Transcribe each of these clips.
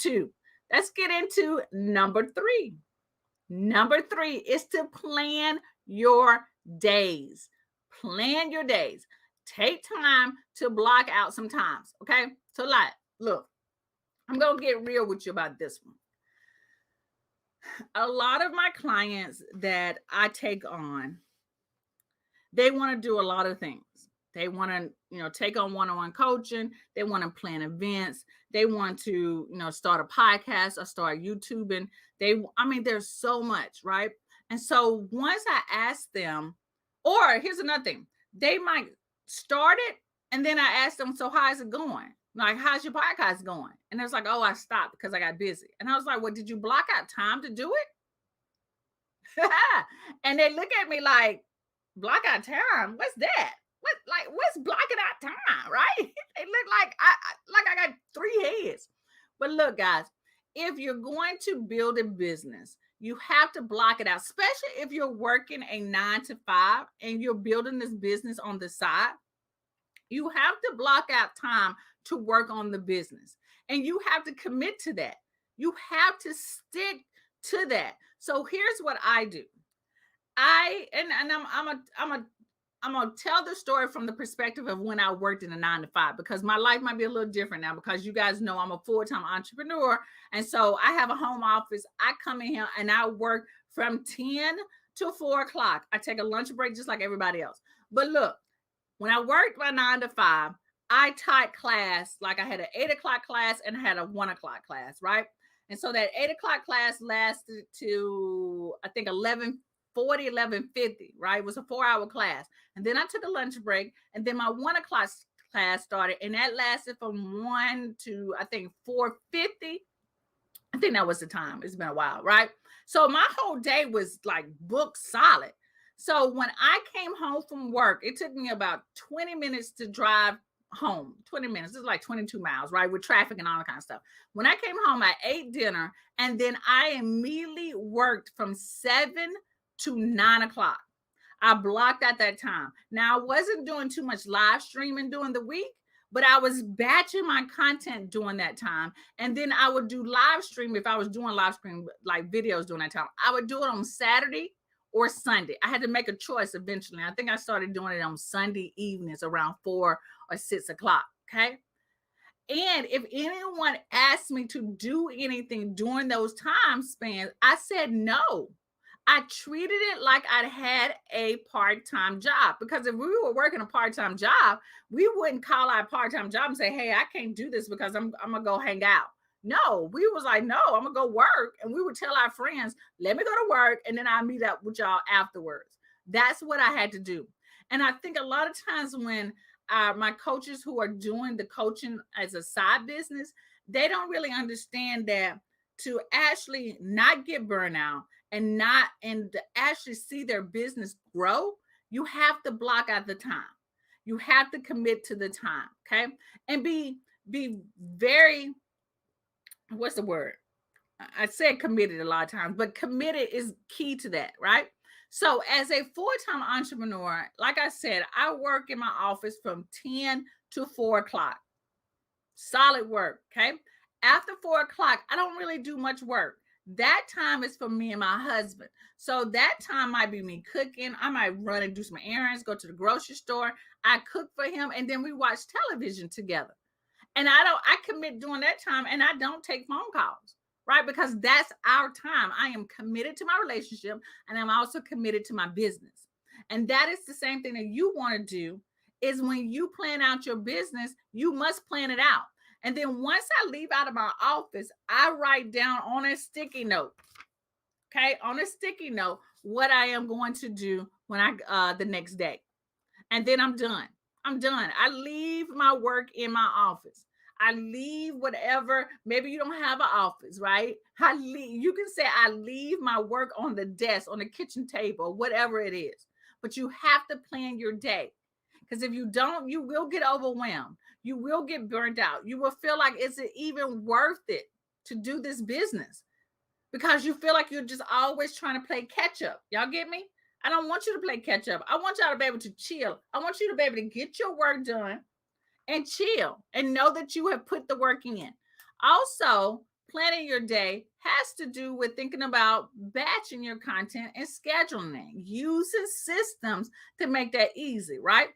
2. Let's get into number 3. Number 3 is to plan your days. Plan your days. Take time to block out some times. Okay. So, like, look, I'm going to get real with you about this one. A lot of my clients that I take on, they want to do a lot of things. They want to, take on one-on-one coaching. They want to plan events. They want to, start a podcast or start YouTubing. There's so much, right? And so once I ask them, or here's another thing, they might start it and then I ask them, so how's it going? Like, how's your podcast going? And it's like, oh, I stopped because I got busy. And I was like, well, did you block out time to do it? And they look at me like, block out time? What's that? What's blocking out time, right? They look like I got 3 heads. But look, guys, if you're going to build a business, you have to block it out, especially if you're working a 9 to 5 and you're building this business on the side. You have to block out time to work on the business, and you have to commit to that. You have to stick to that. So here's what I do. I'm gonna tell the story from the perspective of when I worked in a 9 to 5, because my life might be a little different now, because you guys know I'm a full-time entrepreneur. And so I have a home office. I come in here and I work from 10 to 4 o'clock. I take a lunch break just like everybody else. But look, when I worked my 9 to 5, I taught class. Like, I had an 8 o'clock class and I had a 1 o'clock class, right? And so that 8 o'clock class lasted to, I think, 11:50, right? It was a 4-hour class. And then I took a lunch break, and then my 1 o'clock class started, and that lasted from 1 to, I think, 4:50. I think that was the time. It's been a while, right? So my whole day was like booked solid. So when I came home from work, it took me about 20 minutes to drive home. 20 minutes. It's like 22 miles, right? With traffic and all that kind of stuff. When I came home, I ate dinner, and then I immediately worked from 7 to 9 o'clock. I blocked out that time. Now, I wasn't doing too much live streaming during the week, but I was batching my content during that time. And then I would do live stream. If I was doing live stream, like videos during that time, I would do it on Saturday or Sunday. I had to make a choice eventually. I think I started doing it on Sunday evenings around 4 or 6 o'clock. Okay. And if anyone asked me to do anything during those time spans, I said no. I treated it like I had a part-time job, because if we were working a part-time job, we wouldn't call our part-time job and say, hey, I can't do this because I'm going to go hang out. No, we was like, no, I'm going to go work. And we would tell our friends, let me go to work, and then I'll meet up with y'all afterwards. That's what I had to do. And I think a lot of times when my coaches who are doing the coaching as a side business, they don't really understand that to actually not get burnout and to actually see their business grow, you have to block out the time. You have to commit to the time, okay? And be very, what's the word? I said committed a lot of times, but committed is key to that, right? So as a full-time entrepreneur, like I said, I work in my office from 10 to 4 o'clock. Solid work, okay? After 4 o'clock, I don't really do much work. That time is for me and my husband. So that time might be me cooking. I might run and do some errands, go to the grocery store. I cook for him, and then we watch television together. And I commit during that time, and I don't take phone calls, right? Because that's our time. I am committed to my relationship, and I'm also committed to my business. And that is the same thing that you want to do, is when you plan out your business, you must plan it out. And then once I leave out of my office, I write down on a sticky note, okay, on a sticky note, what I am going to do when the next day. And then I'm done. I'm done. I leave my work in my office. I leave whatever. Maybe you don't have an office, right? You can say I leave my work on the desk, on the kitchen table, whatever it is. But you have to plan your day. Because if you don't, you will get overwhelmed. You will get burnt out. You will feel like, is it even worth it to do this business? Because you feel like you're just always trying to play catch up. Y'all get me? I don't want you to play catch up. I want y'all to be able to chill. I want you to be able to get your work done and chill and know that you have put the work in. Also, Planning your day has to do with thinking about batching your content and scheduling it, using systems to make that easy, right?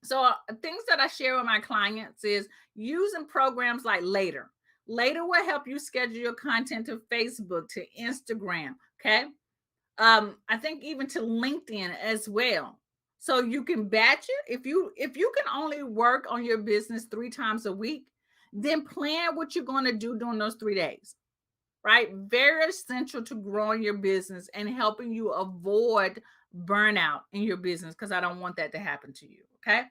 So, things that I share with my clients is using programs like Later. Later will help you schedule your content to Facebook, to Instagram, okay? I think even to LinkedIn as well. So you can batch it. If you can only work on your business 3 times a week, then plan what you're going to do during those 3 days, right? Very essential to growing your business and helping you avoid burnout in your business, because I don't want that to happen to you. Okay.